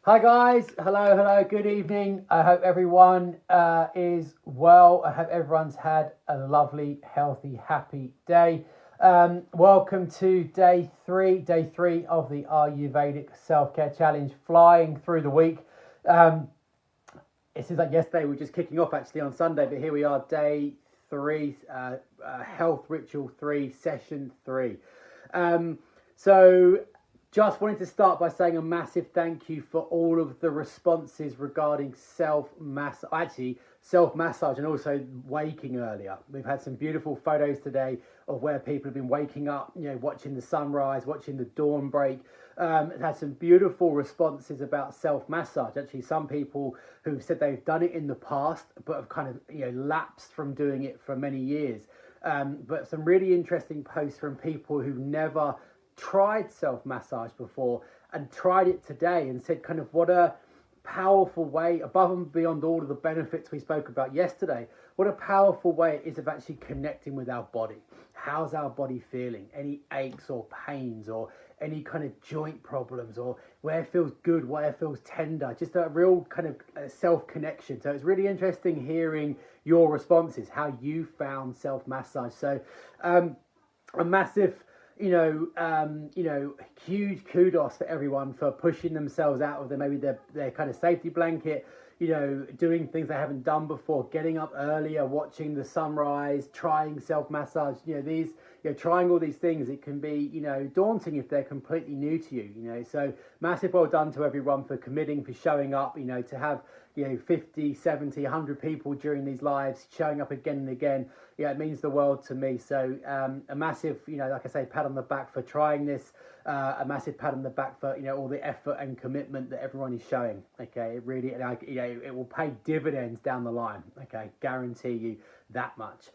Hi guys, hello, good evening. I hope everyone is well. I hope everyone's had a lovely, healthy, happy day. Welcome to day three of the Ayurvedic Self-Care Challenge, flying through the week. It seems like yesterday we were just kicking off actually on Sunday, but here we are, day three, Health Ritual 3, session 3. So just wanted to start by saying a massive thank you for all of the responses regarding self-massage and also waking earlier. We've had some beautiful photos today of where people have been waking up, watching the sunrise, watching the dawn break. Had some beautiful responses about self-massage. Actually, some people who've said they've done it in the past, but have kind of lapsed from doing it for many years. But some really interesting posts from people who've never tried self-massage before and tried it today and said kind of what a powerful way, above and beyond all of the benefits we spoke about yesterday, what a powerful way it is of actually connecting with our body. How's our body feeling? Any aches or pains or any kind of joint problems, or where it feels good, where it feels tender, just a real kind of self-connection. So it's really interesting hearing your responses, how you found self-massage. So a massive huge kudos for everyone for pushing themselves out of their kind of safety blanket, doing things they haven't done before, getting up earlier, watching the sunrise, trying self-massage, trying all these things. It can be, daunting if they're completely new to you, so massive well done to everyone for committing, for showing up, to have 50, 70, 100 people during these lives showing up again and again. It means the world to me. So a massive, like I say, pat on the back for trying this, a massive pat on the back for, all the effort and commitment that everyone is showing. Okay, it really, it will pay dividends down the line. Okay, guarantee you that much.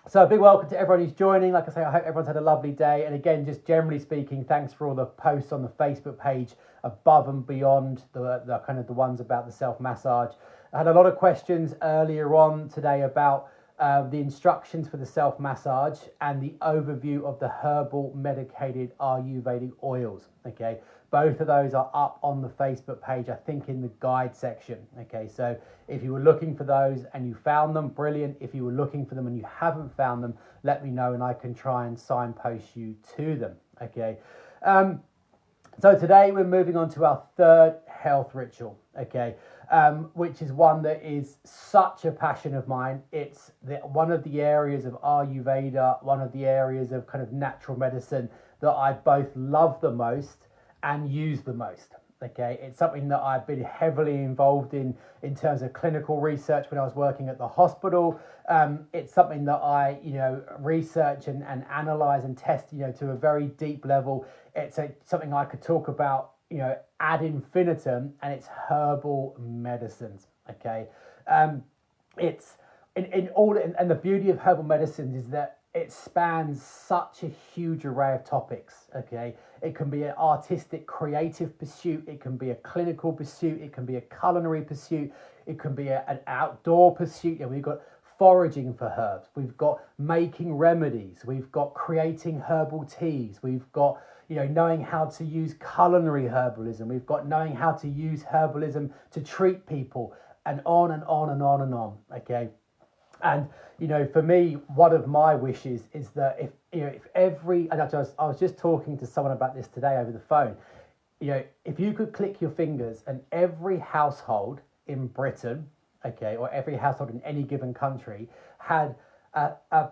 So a big welcome to everyone who's joining. Like I say, I hope everyone's had a lovely day. And again, just generally speaking, thanks for all the posts on the Facebook page above and beyond the kind of the ones about the self-massage. I had a lot of questions earlier on today about the instructions for the self-massage and the overview of the herbal medicated Ayurvedic oils. Okay, both of those are up on the Facebook page, I think in the guide section. Okay, so if you were looking for those and you found them, brilliant. If you were looking for them and you haven't found them, let me know and I can try and signpost you to them. Okay, so today we're moving on to our third health ritual. Okay, which is one that is such a passion of mine. It's one of the areas of Ayurveda, one of the areas of kind of natural medicine that I both love the most and use the most. Okay, it's something that I've been heavily involved in terms of clinical research when I was working at the hospital. It's something that I, research and analyze and test, to a very deep level. It's something I could talk about, ad infinitum, and it's herbal medicines. Okay, it's in all, and the beauty of herbal medicines is that it spans such a huge array of topics. Okay, it can be an artistic, creative pursuit. It can be a clinical pursuit. It can be a culinary pursuit. It can be an outdoor pursuit. We've got foraging for herbs. We've got making remedies. We've got creating herbal teas. We've got knowing how to use culinary herbalism. We've got knowing how to use herbalism to treat people, and on and on and on and on. Okay. And for me, one of my wishes is that if I was just talking to someone about this today over the phone. If you could click your fingers and every household in Britain, okay, or every household in any given country had a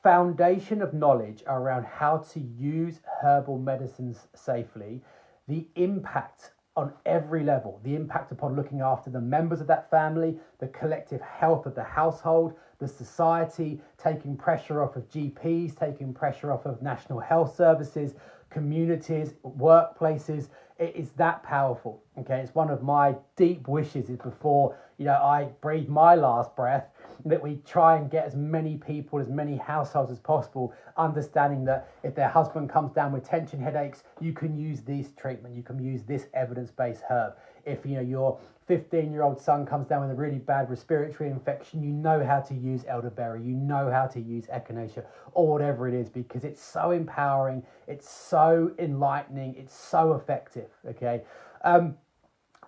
foundation of knowledge around how to use herbal medicines safely, the impact on every level, the impact upon looking after the members of that family, the collective health of the household, the society, taking pressure off of GPs, taking pressure off of national health services, communities, workplaces. It is that powerful. Okay, it's one of my deep wishes is before I breathe my last breath, that we try and get as many people, as many households as possible, understanding that if their husband comes down with tension headaches, you can use this treatment, you can use this evidence-based herb. If your 15-year-old son comes down with a really bad respiratory infection, you know how to use elderberry, you know how to use echinacea, or whatever it is, because it's so empowering, it's so enlightening, it's so effective. Okay.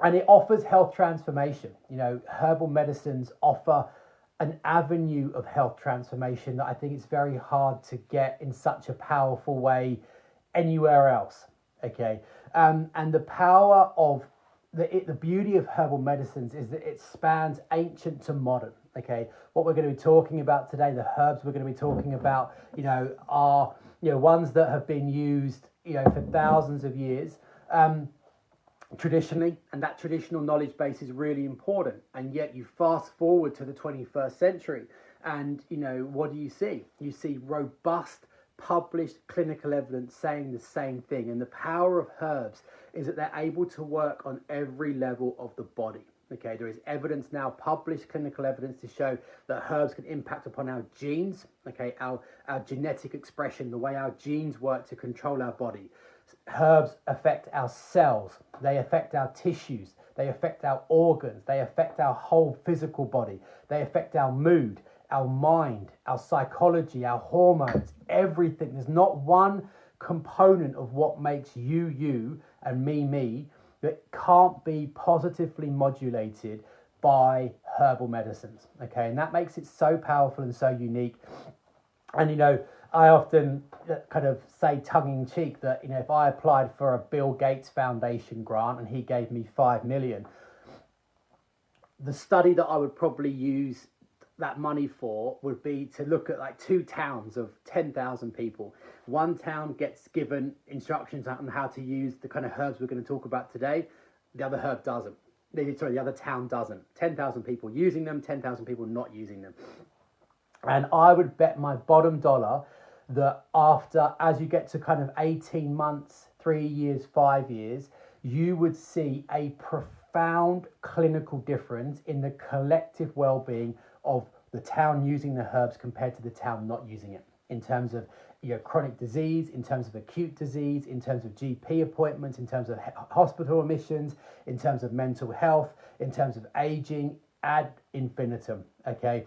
And it offers health transformation. You know, herbal medicines offer an avenue of health transformation that I think it's very hard to get in such a powerful way anywhere else. Okay, and the power of the beauty of herbal medicines is that it spans ancient to modern. Okay, what we're going to be talking about today, the herbs we're going to be talking about, you know, are, you know, ones that have been used, you know, for thousands of years. Traditionally, and that traditional knowledge base is really important. And yet you fast forward to the 21st century and, you know, what do you see? You see robust published clinical evidence saying the same thing. And the power of herbs is that they're able to work on every level of the body. Okay, there is evidence now, published clinical evidence, to show that herbs can impact upon our genes, okay, our genetic expression, the way our genes work to control our body. Herbs affect our cells, they affect our tissues, they affect our organs, they affect our whole physical body, they affect our mood, our mind, our psychology, our hormones, everything. There's not one component of what makes you, you, and me, that can't be positively modulated by herbal medicines, okay? And that makes it so powerful and so unique. And, you know, I often kind of say tongue-in-cheek that, you know, if I applied for a Bill Gates Foundation grant and he gave me 5 million, the study that I would probably use that money for would be to look at like 2 towns of 10,000 people. One town gets given instructions on how to use the kind of herbs we're going to talk about today. The other herb doesn't. The other town doesn't. 10,000 people using them, 10,000 people not using them. And I would bet my bottom dollar that after, as you get to kind of 18 months, 3 years, 5 years, you would see a profound clinical difference in the collective well-being of the town using the herbs compared to the town not using it, in terms of, you know, chronic disease, in terms of acute disease, in terms of GP appointments, in terms of hospital admissions, in terms of mental health, in terms of aging, ad infinitum. Okay,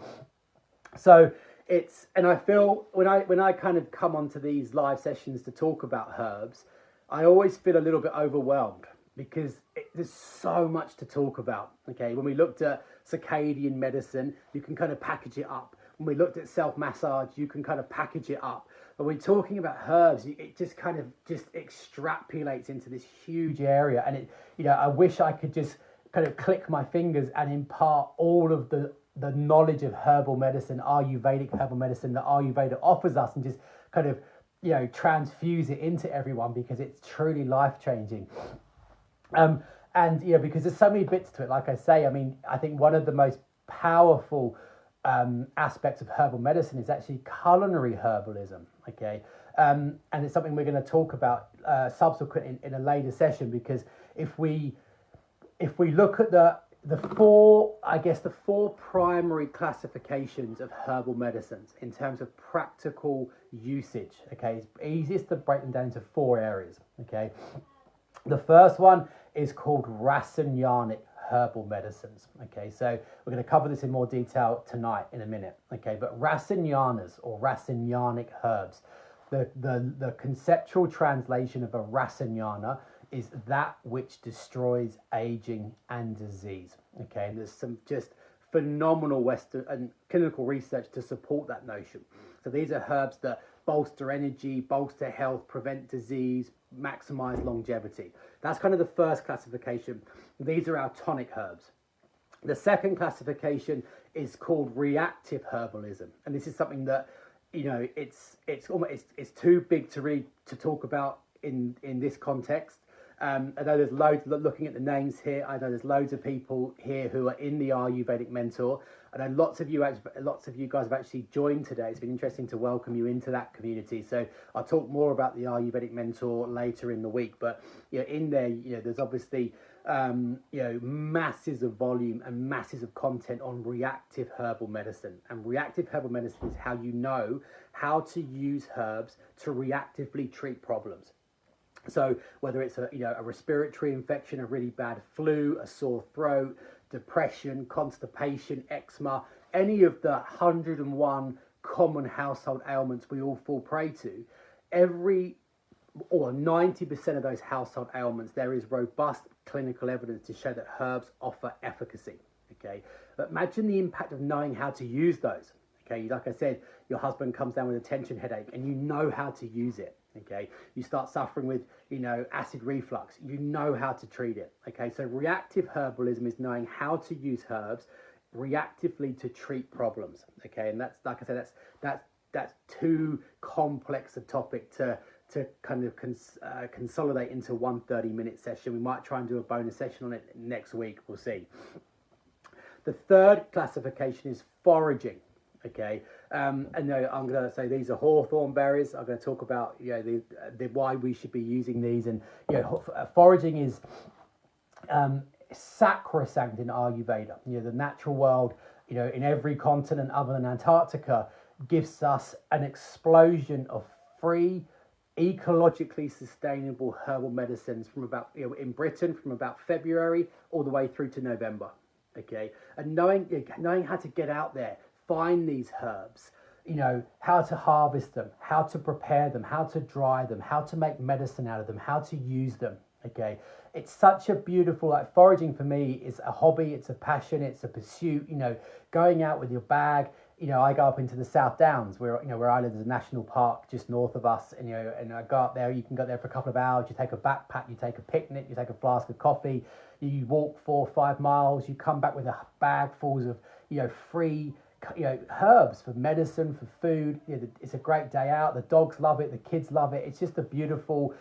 so it's, and I feel when I kind of come onto these live sessions to talk about herbs, I always feel a little bit overwhelmed because there's so much to talk about. Okay, when we looked at circadian medicine, you can kind of package it up. When we looked at self-massage, you can kind of package it up. But when we're talking about herbs, it just kind of just extrapolates into this huge area. And it, you know, I wish I could just kind of click my fingers and impart all of the knowledge of herbal medicine, Ayurvedic herbal medicine that Ayurveda offers us, and just kind of, you know, transfuse it into everyone, because it's truly life-changing. And, you know, because there's so many bits to it, like I say, I mean, I think one of the most powerful aspects of herbal medicine is actually culinary herbalism, okay? And it's something we're going to talk about subsequent in a later session, because if we look at the four primary classifications of herbal medicines in terms of practical usage, okay, it's easiest to break them down into 4 areas, okay? The first one is called Rasen yanic herbal medicines, okay? So we're going to cover this in more detail tonight in a minute, okay? But Rasenyanas or Rasanyanic herbs, the conceptual translation of a Rasenyana is that which destroys aging and disease, okay? And there's some just phenomenal Western and clinical research to support that notion. So these are herbs that bolster energy, bolster health, prevent disease, maximize longevity. That's kind of the first classification. These are our tonic herbs. The second classification is called reactive herbalism, and this is something that, you know, it's too big to talk about in this context. I know there's loads, looking at the names here, I know there's loads of people here who are in the Ayurvedic Mentor. I know lots of you guys have actually joined today. It's been interesting to welcome you into that community. So I'll talk more about the Ayurvedic Mentor later in the week. But, you know, in there, you know, there's obviously, you know, masses of volume and masses of content on reactive herbal medicine. And reactive herbal medicine is how you know how to use herbs to reactively treat problems. So whether it's a respiratory infection, a really bad flu, a sore throat, depression, constipation, eczema, any of the 101 common household ailments we all fall prey to, every or 90% of those household ailments, there is robust clinical evidence to show that herbs offer efficacy. Okay, but imagine the impact of knowing how to use those. Okay, like I said, your husband comes down with a tension headache and you know how to use it. Okay, you start suffering with, acid reflux, you know how to treat it. Okay, so reactive herbalism is knowing how to use herbs reactively to treat problems. Okay, and that's, like I said, that's too complex a topic to kind of consolidate into one 30-minute session. We might try and do a bonus session on it next week. We'll see. The third classification is foraging. Okay, and I'm going to say these are hawthorn berries. I'm going to talk about the why we should be using these, and foraging is sacrosanct in Ayurveda. The natural world, in every continent other than Antarctica, gives us an explosion of free, ecologically sustainable herbal medicines from about, in Britain, from about February all the way through to November. Okay, and knowing how to get out there, find these herbs, how to harvest them, how to prepare them, how to dry them, how to make medicine out of them, how to use them. Okay, it's such a beautiful, foraging for me is a hobby, it's a passion, it's a pursuit. Going out with your bag. I go up into the South Downs where I live. There's a national park just north of us, and and I go up there. You can go there for a couple of hours. You take a backpack, you take a picnic, you take a flask of coffee, you walk 4 or 5 miles. You come back with a bag full of free herbs for medicine, for food. It's a great day out. The dogs love it, the kids love it. It's just a beautiful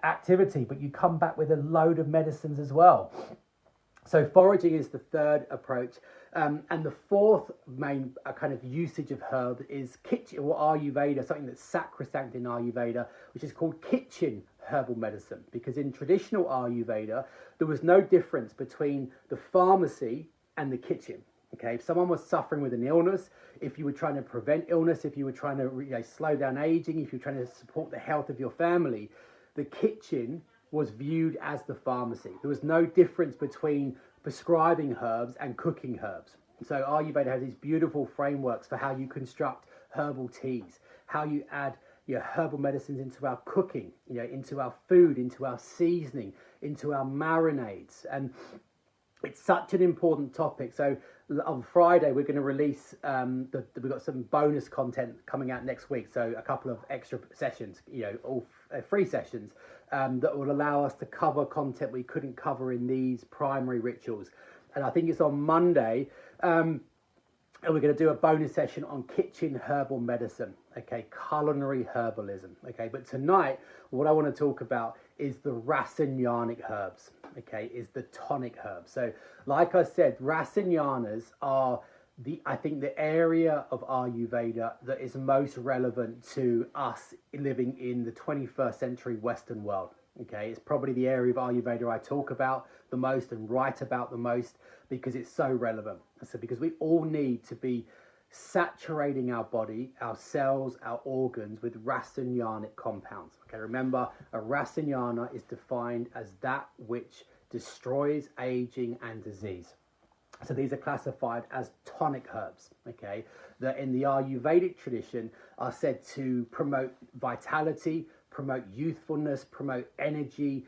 activity. But you come back with a load of medicines as well. So foraging is the third approach. And the fourth main kind of usage of herb is kitchen or Ayurveda, something that's sacrosanct in Ayurveda, which is called kitchen herbal medicine. Because in traditional Ayurveda, there was no difference between the pharmacy and the kitchen. Okay, if someone was suffering with an illness, if you were trying to prevent illness, if you were trying to slow down aging, if you're trying to support the health of your family, the kitchen was viewed as the pharmacy. There was no difference between prescribing herbs and cooking herbs. So Ayurveda has these beautiful frameworks for how you construct herbal teas, how you add herbal medicines into our cooking, into our food, into our seasoning, into our marinades. And it's such an important topic. So on Friday, we're going to release, we've got some bonus content coming out next week. So a couple of extra sessions, all free sessions that will allow us to cover content we couldn't cover in these primary rituals. And I think it's on Monday. And we're going to do a bonus session on kitchen herbal medicine, okay, culinary herbalism, okay. But tonight, what I want to talk about is the Rasen yanic herbs, okay, is the tonic herbs. So, like I said, Rasen yanas are I think the area of Ayurveda that is most relevant to us living in the 21st century Western world. Okay, it's probably the area of Ayurveda I talk about the most and write about the most because it's so relevant. So because we all need to be saturating our body, our cells, our organs with Rasen yanic compounds. Okay, remember, a Rasen yana is defined as that which destroys aging and disease. So these are classified as tonic herbs, okay, that in the Ayurvedic tradition are said to promote vitality, promote youthfulness, promote energy,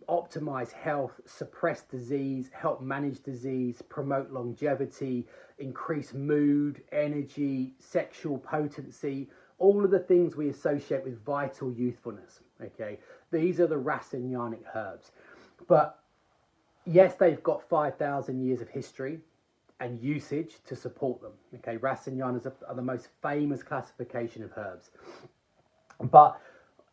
optimize health, suppress disease, help manage disease, promote longevity, increase mood, energy, sexual potency, all of the things we associate with vital youthfulness, okay? These are the Rasen yanic herbs. But yes, they've got 5,000 years of history and usage to support them. Okay, Rasen yanas are the most famous classification of herbs. But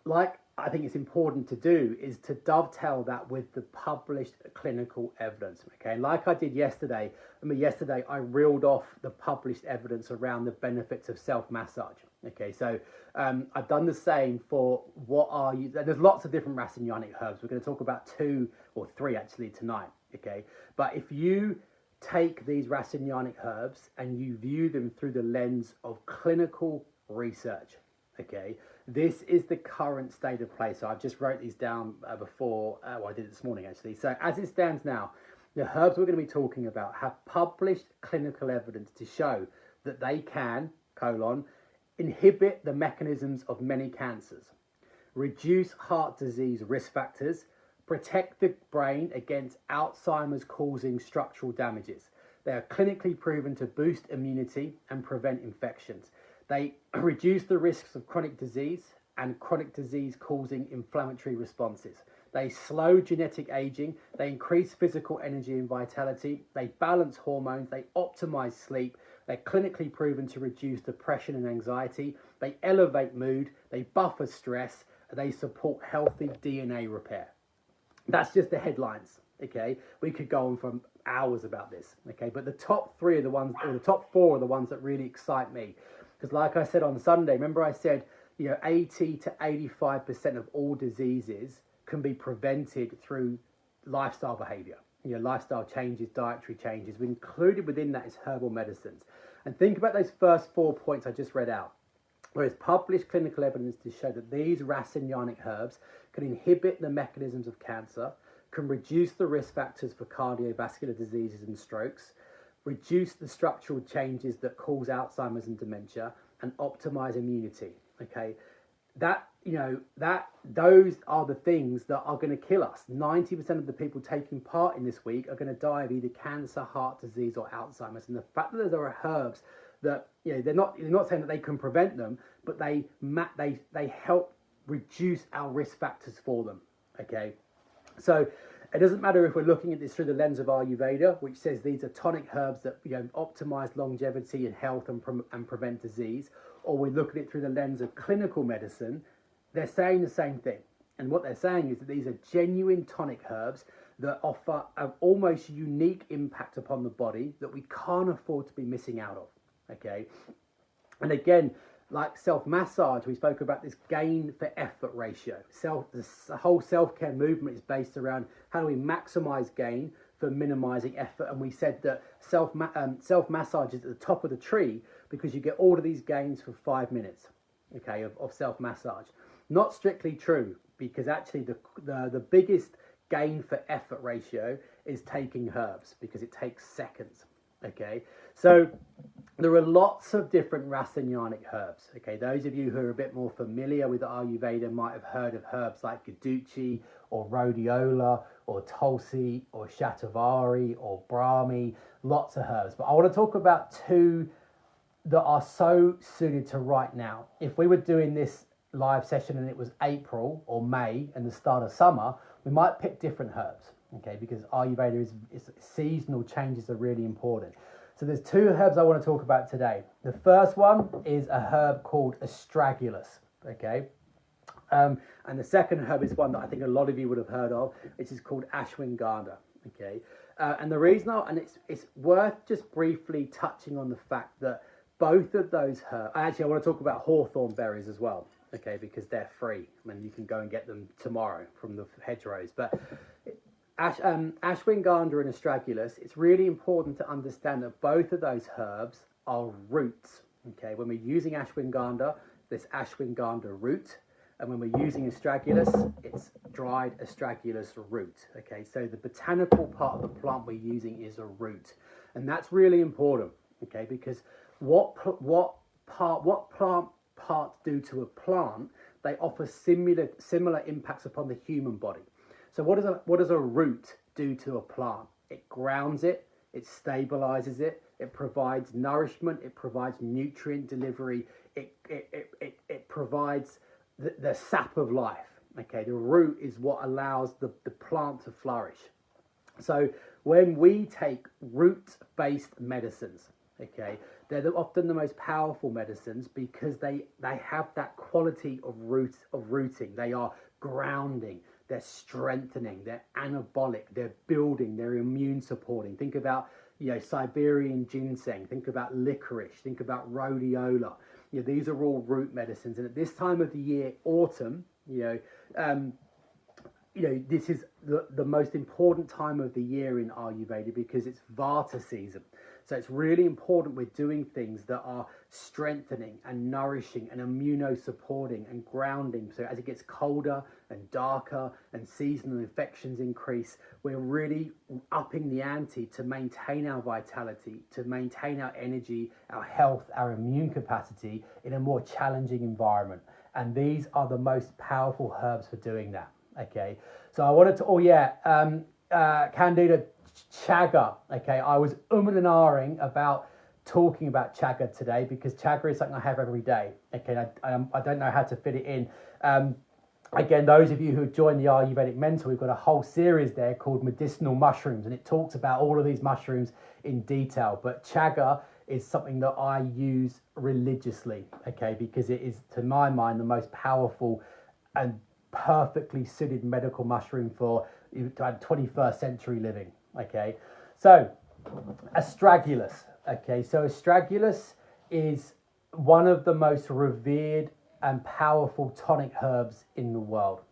like I think it's important to do is to dovetail that with the published clinical evidence. Okay, like I did yesterday. Yesterday I reeled off the published evidence around the benefits of self-massage. Okay, so I've done the same for there's lots of different Rasen yanic herbs. We're going to talk about 2 or 3 actually tonight. Okay, but if you take these Rasen yanic herbs and you view them through the lens of clinical research, okay, this is the current state of play. So I've just wrote these down before, I did it this morning actually. So as it stands now, the herbs we're going to be talking about have published clinical evidence to show that they can, inhibit the mechanisms of many cancers, reduce heart disease risk factors, protect the brain against Alzheimer's causing structural damages. They are clinically proven to boost immunity and prevent infections. They reduce the risks of chronic disease and chronic disease causing inflammatory responses. They slow genetic aging, they increase physical energy and vitality, they balance hormones, they optimize sleep, they're clinically proven to reduce depression and anxiety, they elevate mood, they buffer stress, they support healthy DNA repair. That's just the headlines, okay? We could go on for hours about this, okay? But the top three are the ones, or the top four are the ones that really excite me. Because like I said on Sunday, remember I said, 80 to 85% of all diseases can be prevented through lifestyle behavior. Lifestyle changes, dietary changes. Included within that is herbal medicines. And think about those first 4 points I just read out. There is published clinical evidence to show that these Rasen yanic herbs can inhibit the mechanisms of cancer, can reduce the risk factors for cardiovascular diseases and strokes, reduce the structural changes that cause Alzheimer's and dementia, and optimize immunity. Okay, those are the things that are going to kill us. 90% of the people taking part in this week are going to die of either cancer, heart disease, or Alzheimer's. And the fact that there are herbs that they're not saying that they can prevent them, but they help reduce our risk factors for them. Okay, so it doesn't matter if we're looking at this through the lens of Ayurveda, which says these are tonic herbs that optimize longevity and health and prevent disease, or we look at it through the lens of clinical medicine. They're saying the same thing. And what they're saying is that these are genuine tonic herbs that offer an almost unique impact upon the body that we can't afford to be missing out of. Okay. And again, like self-massage, we spoke about this gain for effort ratio. The whole self-care movement is based around how do we maximize gain for minimizing effort. And we said that self-massage is at the top of the tree because you get all of these gains for 5 minutes, okay, of self-massage. Not strictly true, because actually the biggest gain for effort ratio is taking herbs, because it takes seconds, okay? So there are lots of different Rasen yanic herbs, okay? Those of you who are a bit more familiar with Ayurveda might have heard of herbs like Guduchi or Rhodiola or Tulsi or Shatavari or Brahmi, lots of herbs. But I want to talk about two that are so suited to right now. If we were doing this live session and it was April or May and the start of summer, we might pick different herbs, okay? Because Ayurveda is seasonal changes are really important. So there's two herbs I want to talk about today. The first one is a herb called Astragalus, okay? And the second herb is one that I think a lot of you would have heard of, which is called Ashwagandha, okay? And the reason, it's worth just briefly touching on the fact that both of those herbs, actually I want to talk about hawthorn berries as well, okay, because they're free. I mean, you can go and get them tomorrow from the hedgerows. But Ashwagandha and Astragalus, it's really important to understand that both of those herbs are roots, okay? When we're using Ashwagandha, there's Ashwagandha root. And when we're using Astragalus, it's dried Astragalus root, okay? So the botanical part of the plant we're using is a root. And that's really important, okay? Because what plant parts do to a plant, they offer similar impacts upon the human body. So what does a root do to a plant? It grounds it, it stabilizes it, it provides nourishment, it provides nutrient delivery, it provides the sap of life. Okay, the root is what allows the plant to flourish. So when we take root-based medicines, okay, they're often the most powerful medicines because they have that quality of rooting. They are grounding, they're strengthening, they're anabolic, they're building, they're immune supporting. Think about Siberian ginseng, think about licorice, think about rhodiola. These are all root medicines. And at this time of the year, autumn, this is the most important time of the year in Ayurveda because it's Vata season. So it's really important we're doing things that are strengthening and nourishing and immunosupporting and grounding. So as it gets colder and darker and seasonal infections increase, we're really upping the ante to maintain our vitality, to maintain our energy, our health, our immune capacity in a more challenging environment. And these are the most powerful herbs for doing that. Okay, so I wanted to, Candida chaga. Okay, I was and ahhing about talking about chaga today because chaga is something I have every day. Okay, I don't know how to fit it in. Again, those of you who joined the Ayurvedic Mentor, we've got a whole series there called Medicinal Mushrooms, and it talks about all of these mushrooms in detail. But chaga is something that I use religiously, okay, because it is, to my mind, the most powerful and perfectly suited medical mushroom for 21st century living, okay. So, astragalus, okay, so astragalus is one of the most revered and powerful tonic herbs in the world,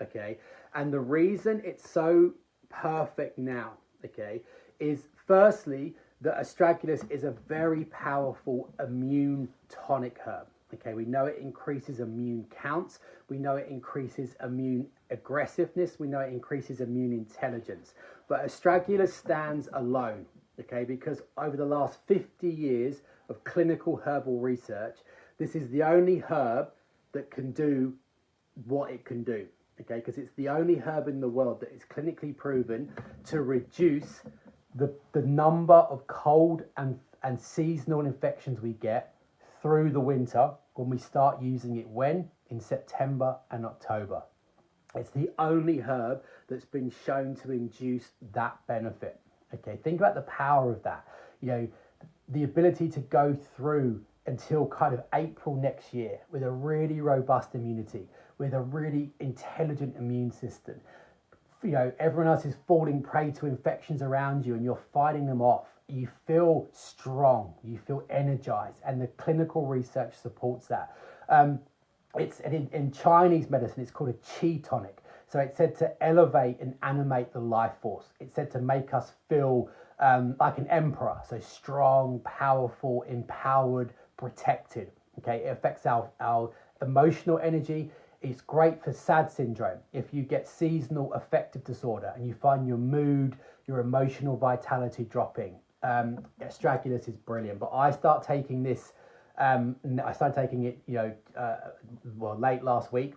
okay, and the reason it's so perfect now, okay, is firstly that astragalus is a very powerful immune tonic herb. Okay, we know it increases immune counts, we know it increases immune aggressiveness, we know it increases immune intelligence, but astragalus stands alone, okay, because over the last 50 years of clinical herbal research, this is the only herb that can do what it can do, okay, because it's the only herb in the world that is clinically proven to reduce the number of cold and seasonal infections we get through the winter when we start using it in September and October. It's the only herb that's been shown to induce that benefit. Okay, think about the power of that. You know, the ability to go through until kind of April next year with a really robust immunity, with a really intelligent immune system. You know, everyone else is falling prey to infections around you and you're fighting them off. You feel strong, you feel energized, and the clinical research supports that. It's in Chinese medicine, it's called a qi tonic. So it's said to elevate and animate the life force. It's said to make us feel like an emperor, so strong, powerful, empowered, protected. Okay, it affects our emotional energy. It's great for SAD syndrome. If you get seasonal affective disorder and you find your mood, your emotional vitality dropping, astragalus is brilliant. But I started taking this. I started taking it, late last week.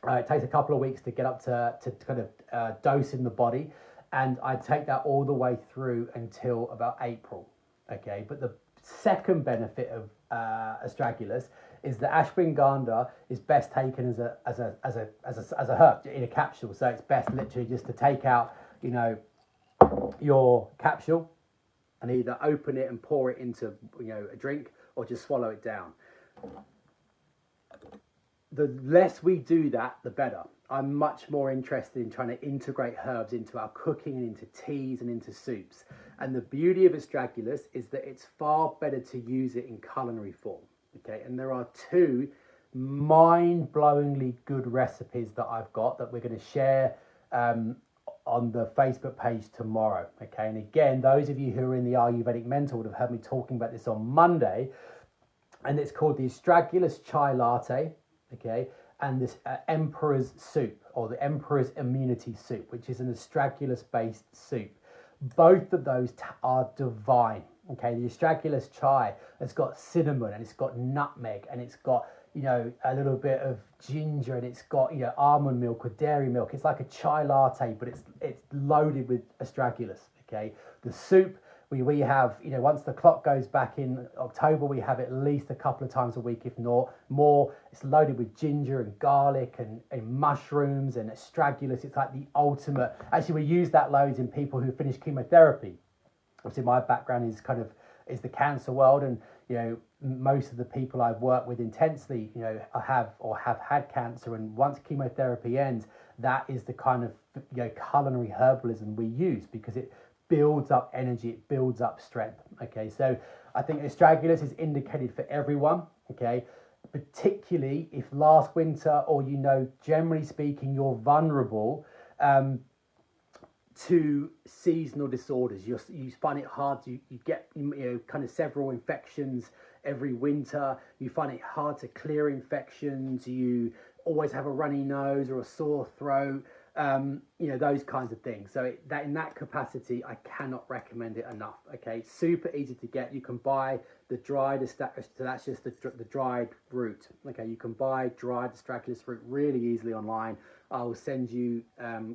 It takes a couple of weeks to get up to kind of dose in the body, and I take that all the way through until about April. Okay, but the second benefit of astragalus is that ashwagandha is best taken as a herb in a capsule. So it's best literally just to take out, your capsule and either open it and pour it into, a drink, or just swallow it down. The less we do that, the better. I'm much more interested in trying to integrate herbs into our cooking and into teas and into soups. And the beauty of astragalus is that it's far better to use it in culinary form. Okay, and there are two mind-blowingly good recipes that I've got that we're going to share on the Facebook page tomorrow. Okay, and again, those of you who are in the Ayurvedic Mentor would have heard me talking about this on Monday, and it's called the astragalus chai latte. Okay, and this Emperor's soup, or the Emperor's immunity soup, which is an astragalus-based soup. Both of those are divine. Okay, the astragalus chai has got cinnamon, and it's got nutmeg, and it's got, a little bit of ginger, and it's got, almond milk or dairy milk. It's like a chai latte, but it's loaded with astragalus. Okay, the soup, we have, once the clock goes back in October, we have at least a couple of times a week, if not more. It's loaded with ginger and garlic and mushrooms and astragalus. It's like the ultimate. Actually, we use that loads in people who finish chemotherapy. Obviously, my background is the cancer world, and most of the people I've worked with intensely, have had cancer, and once chemotherapy ends, that is the kind of culinary herbalism we use, because it builds up energy, it builds up strength. Okay, so I think astragalus is indicated for everyone. Okay, particularly if last winter, or generally speaking, you're vulnerable to seasonal disorders. You find it hard. You get kind of several infections every winter. You find it hard to clear infections. You always have a runny nose or a sore throat. those kinds of things. So that in that capacity, I cannot recommend it enough. Okay, super easy to get. You can buy the dried so that's just the dried root. Okay, you can buy dried astragalus root really easily online. I'll send you.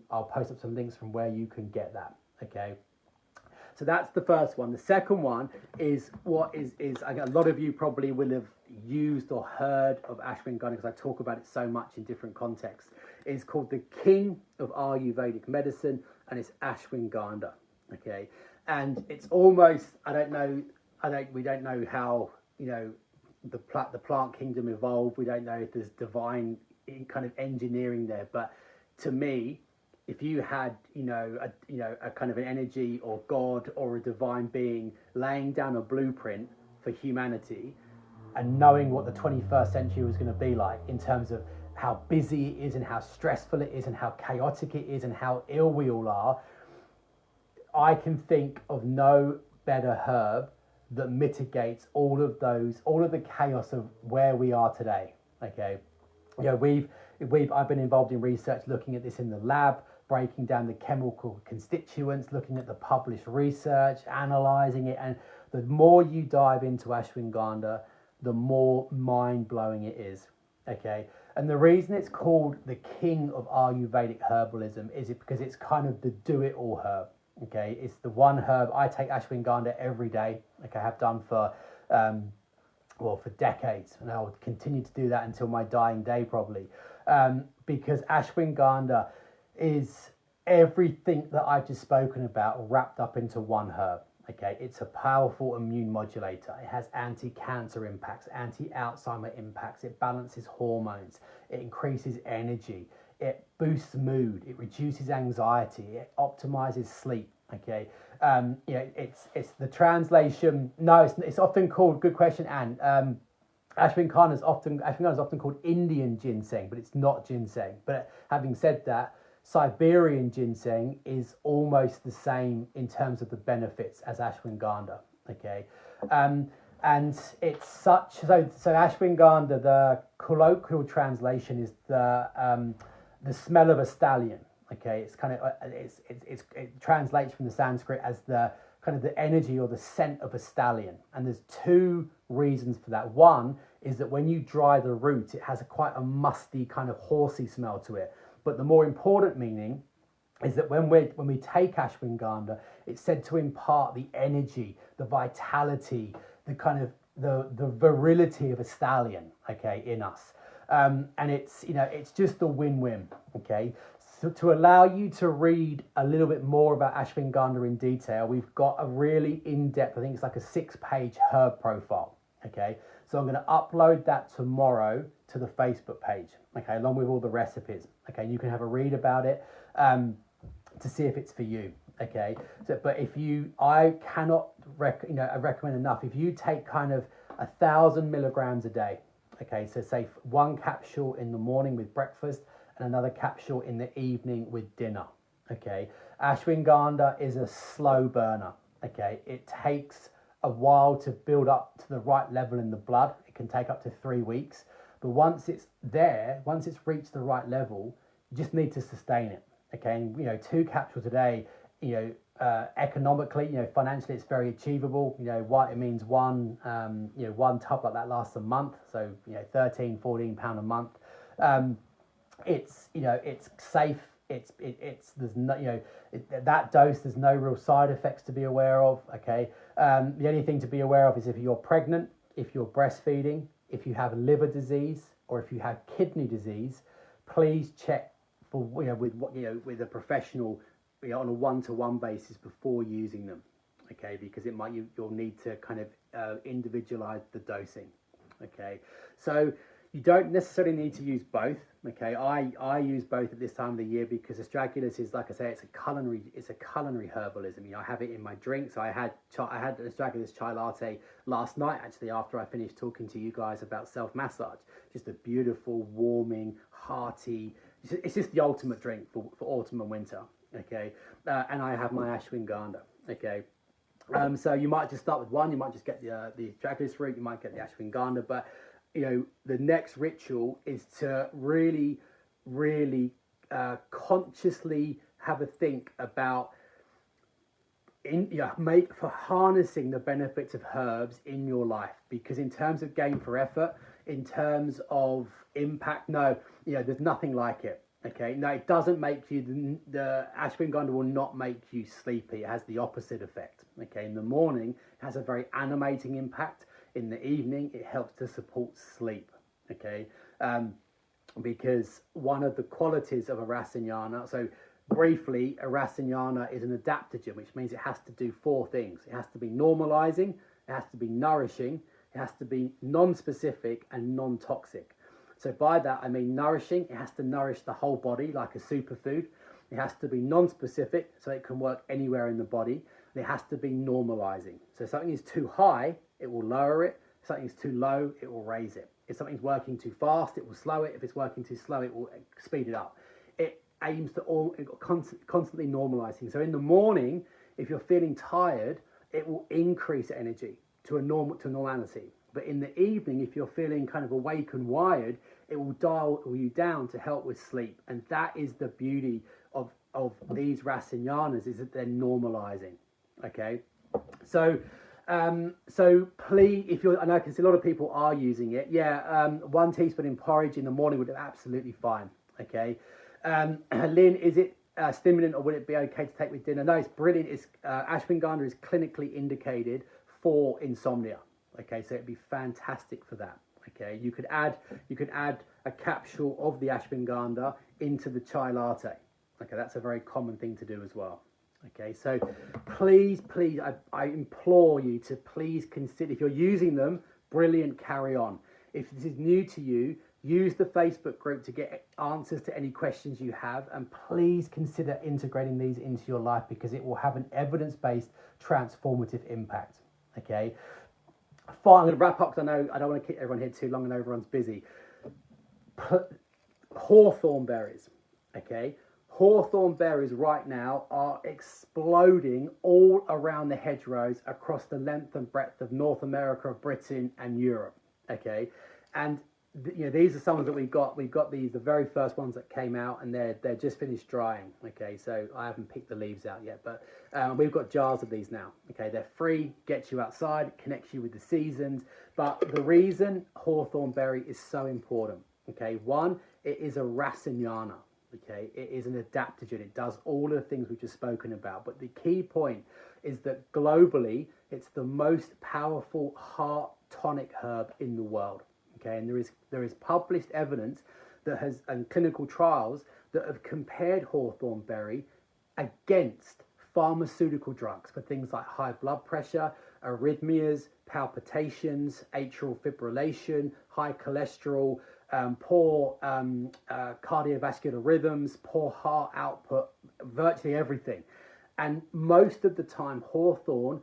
I'll post up some links from where you can get that. Okay. So that's the first one. The second one is a lot of you probably will have used or heard of ashwagandha because I talk about it so much in different contexts. It's called the king of Ayurvedic medicine, and it's ashwagandha. Okay, and it's almost we don't know how the plant kingdom evolved. We don't know if there's divine kind of engineering there, but to me, if you had, a kind of an energy or God or a divine being laying down a blueprint for humanity and knowing what the 21st century was going to be like in terms of how busy it is and how stressful it is and how chaotic it is and how ill we all are, I can think of no better herb that mitigates all of the chaos of where we are today. Okay. I've been involved in research looking at this in the lab, breaking down the chemical constituents, looking at the published research, analysing it, and the more you dive into ashwagandha, the more mind-blowing it is, okay? And the reason it's called the king of Ayurvedic herbalism is because it's kind of the do-it-all herb, okay? It's the one herb. I take ashwagandha every day, like I have done for decades, and I will continue to do that until my dying day probably, because ashwagandha is everything that I've just spoken about wrapped up into one herb. Okay, it's a powerful immune modulator. It has anti-cancer impacts, anti-Alzheimer impacts. It balances hormones. It increases energy. It boosts mood. It reduces anxiety. It optimizes sleep. Okay, it's the translation. No, it's often called. Good question, Anne. Ashwagandha is often called Indian ginseng, but it's not ginseng. But having said that, Siberian ginseng is almost the same in terms of the benefits as ashwagandha. Okay, and it's so ashwagandha. The colloquial translation is the smell of a stallion. Okay, it's kind of it translates from the Sanskrit as the kind of the energy or the scent of a stallion. And there's two reasons for that. One is that when you dry the root, it has quite a musty kind of horsey smell to it. But the more important meaning is that when we take ashwagandha, it's said to impart the energy, the vitality, the kind of the virility of a stallion, okay, in us. And it's just a win-win, okay. So to allow you to read a little bit more about ashwagandha in detail, we've got a really in-depth, I think it's like a 6-page herb profile, okay. So I'm going to upload that tomorrow to the Facebook page, okay, along with all the recipes, okay. You can have a read about it to see if it's for you, okay. So, but I cannot recommend enough. If you take kind of 1,000 milligrams a day, okay, so say one capsule in the morning with breakfast and another capsule in the evening with dinner, okay. Ashwagandha is a slow burner, okay. It takes a while to build up to the right level in the blood. It can take up to 3 weeks, but once it's reached the right level, you just need to sustain it, okay. And 2 capsules a day, economically, financially, it's very achievable. What it means, one tub like that lasts a month, so 13-14 pound a month. It's safe. There's no that dose. There's no real side effects to be aware of. Okay. The only thing to be aware of is if you're pregnant, if you're breastfeeding, if you have liver disease, or if you have kidney disease, please check for with a professional on a one-to-one basis before using them. Okay, because you'll need to kind of individualize the dosing. Okay, so you don't necessarily need to use both. Okay, I use both at this time of the year because astragalus is, like I say, it's a culinary herbalism. I have it in my drinks. I had an astragalus chai latte last night, actually, after I finished talking to you guys about self-massage. Just a beautiful, warming, hearty. It's just the ultimate drink for autumn and winter. Okay, and I have my ashwagandha. Okay. So you might just start with one. You might just get the astragalus root. You might get the ashwagandha, but the next ritual is to really, really consciously have a think about for harnessing the benefits of herbs in your life, because in terms of gain for effort, in terms of impact, there's nothing like it. Okay, no, it doesn't make you, the ashwagandha will not make you sleepy. It has the opposite effect. Okay, in the morning it has a very animating impact. In the evening it helps to support sleep. Okay, because one of the qualities of a rasanyana, so briefly, a rasanyana is an adaptogen, which means it has to do 4 things. It has to be normalizing, it has to be nourishing, it has to be non-specific and non-toxic. So by that I mean nourishing, it has to nourish the whole body like a superfood. It has to be non-specific, so it can work anywhere in the body. And it has to be normalizing. So if something is too high, it will lower it. If something is too low, it will raise it. If something's working too fast, it will slow it. If it's working too slow, it will speed it up. It aims to constantly normalizing. So in the morning, if you're feeling tired, it will increase energy to normality. But in the evening, if you're feeling kind of awake and wired, it will dial you down to help with sleep. And that is the beauty of these rasanyanas, is that they're normalizing. Okay, so please, if you're, and I can see a lot of people are using it. 1 teaspoon in porridge in the morning would be absolutely fine. Okay, Lynn, is it stimulant, or would it be okay to take with dinner? No, it's brilliant. It's ashwagandha is clinically indicated for insomnia. Okay, so it'd be fantastic for that. Okay, you could add a capsule of the ashwagandha into the chai latte. Okay, that's a very common thing to do as well. Okay, so please, I implore you to please consider, if you're using them, brilliant, carry on. If this is new to you, use the Facebook group to get answers to any questions you have, and please consider integrating these into your life, because it will have an evidence-based transformative impact. Okay, fine, I'm going to wrap up because I know I don't want to keep everyone here too long and everyone's busy. Hawthorn berries, okay? Hawthorn berries right now are exploding all around the hedgerows across the length and breadth of North America, Britain and Europe, okay? And these are some that we've got these, the very first ones that came out, and they're just finished drying. Okay, so I haven't picked the leaves out yet, but we've got jars of these now. Okay, they're free, gets you outside, connects you with the seasons. But the reason hawthorn berry is so important, okay, 1, it is a rasanyana. Okay, it is an adaptogen. It does all of the things we've just spoken about. But the key point is that globally, it's the most powerful heart tonic herb in the world. Okay, and there is published evidence that has, and clinical trials that have compared hawthorn berry against pharmaceutical drugs for things like high blood pressure, arrhythmias, palpitations, atrial fibrillation, high cholesterol, poor cardiovascular rhythms, poor heart output, virtually everything. And most of the time, hawthorn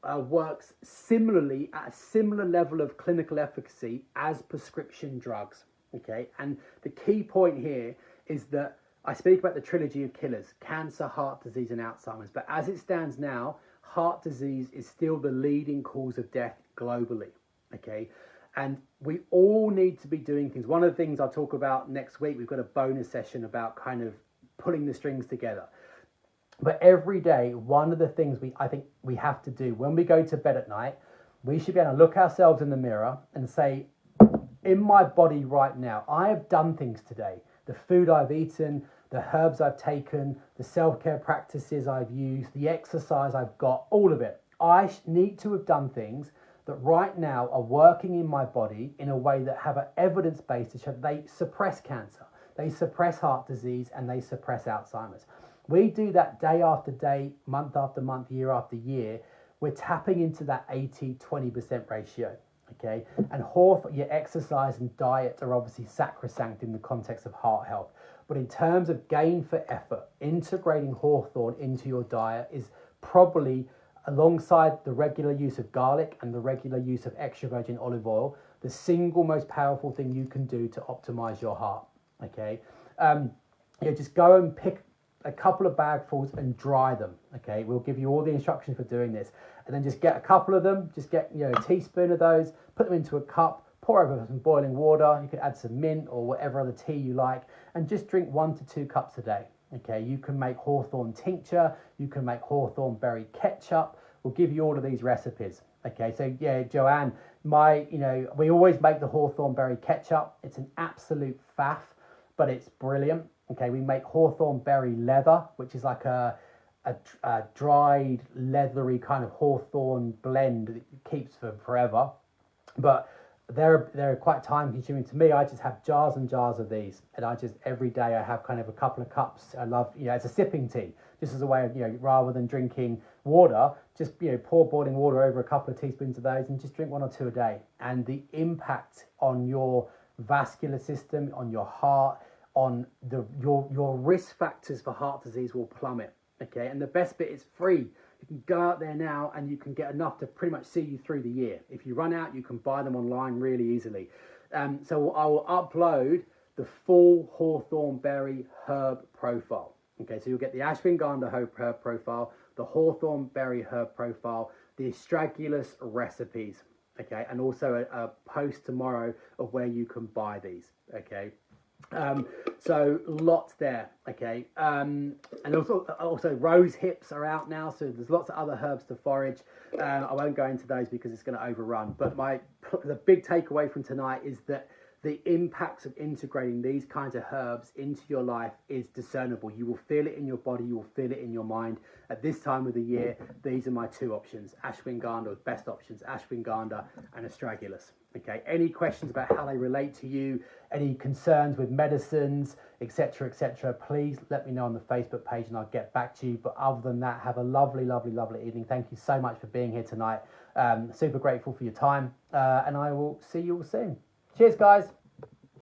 works similarly at a similar level of clinical efficacy as prescription drugs. Okay, and the key point here is that I speak about the trilogy of killers: cancer, heart disease, and Alzheimer's. But as it stands now, heart disease is still the leading cause of death globally. Okay, and we all need to be doing things. One of the things I'll talk about next week, we've got a bonus session about kind of pulling the strings together. But every day, one of the things I think we have to do when we go to bed at night, we should be able to look ourselves in the mirror and say, in my body right now, I have done things today. The food I've eaten, the herbs I've taken, the self-care practices I've used, the exercise I've got, all of it. I need to have done things that right now are working in my body in a way that have an evidence base to show they suppress cancer, they suppress heart disease, and they suppress Alzheimer's. We do that day after day, month after month, year after year. We're tapping into that 80-20% ratio, okay? And your exercise and diet are obviously sacrosanct in the context of heart health. But in terms of gain for effort, integrating hawthorn into your diet is probably, alongside the regular use of garlic and the regular use of extra virgin olive oil, the single most powerful thing you can do to optimize your heart, okay? Just go and pick a couple of bagfuls and dry them. Okay, we'll give you all the instructions for doing this, and then just get a couple of them, just get a teaspoon of those, put them into a cup, pour over some boiling water. You can add some mint or whatever other tea you like, and just drink 1 to 2 cups a day. Okay, you can make hawthorn tincture, you can make hawthorn berry ketchup. We'll give you all of these recipes. Okay, so yeah, Joanne, we always make the hawthorn berry ketchup. It's an absolute faff, but it's brilliant. Okay, we make hawthorn berry leather, which is like a dried, leathery kind of hawthorn blend that keeps for forever. But they're quite time consuming to me. I just have jars and jars of these, and I just every day I have kind of a couple of cups. I love, it's a sipping tea, just as a way of, rather than drinking water, just pour boiling water over a couple of teaspoons of those and just drink 1 or 2 a day. And the impact on your vascular system, on your heart, on your risk factors for heart disease will plummet. Okay, and the best bit is free. You can go out there now and you can get enough to pretty much see you through the year. If you run out, you can buy them online really easily. So I will upload the full hawthorn berry herb profile. Okay, so you'll get the ashwagandha herb profile, the hawthorn berry herb profile, the astragalus recipes. Okay, and also a post tomorrow of where you can buy these. Okay. So lots there. Okay, and also rose hips are out now, so there's lots of other herbs to forage. I won't go into those because it's going to overrun, but the big takeaway from tonight is that the impacts of integrating these kinds of herbs into your life is discernible. You will feel it in your body, you will feel it in your mind. At this time of the year, these are my 2 options. Ashwagandha, best options, ashwagandha and astragalus. Okay, any questions about how they relate to you, any concerns with medicines, etc., please let me know on the Facebook page and I'll get back to you. But other than that, have a lovely, lovely, lovely evening. Thank you so much for being here tonight. Super grateful for your time, and I will see you all soon. Cheers, guys.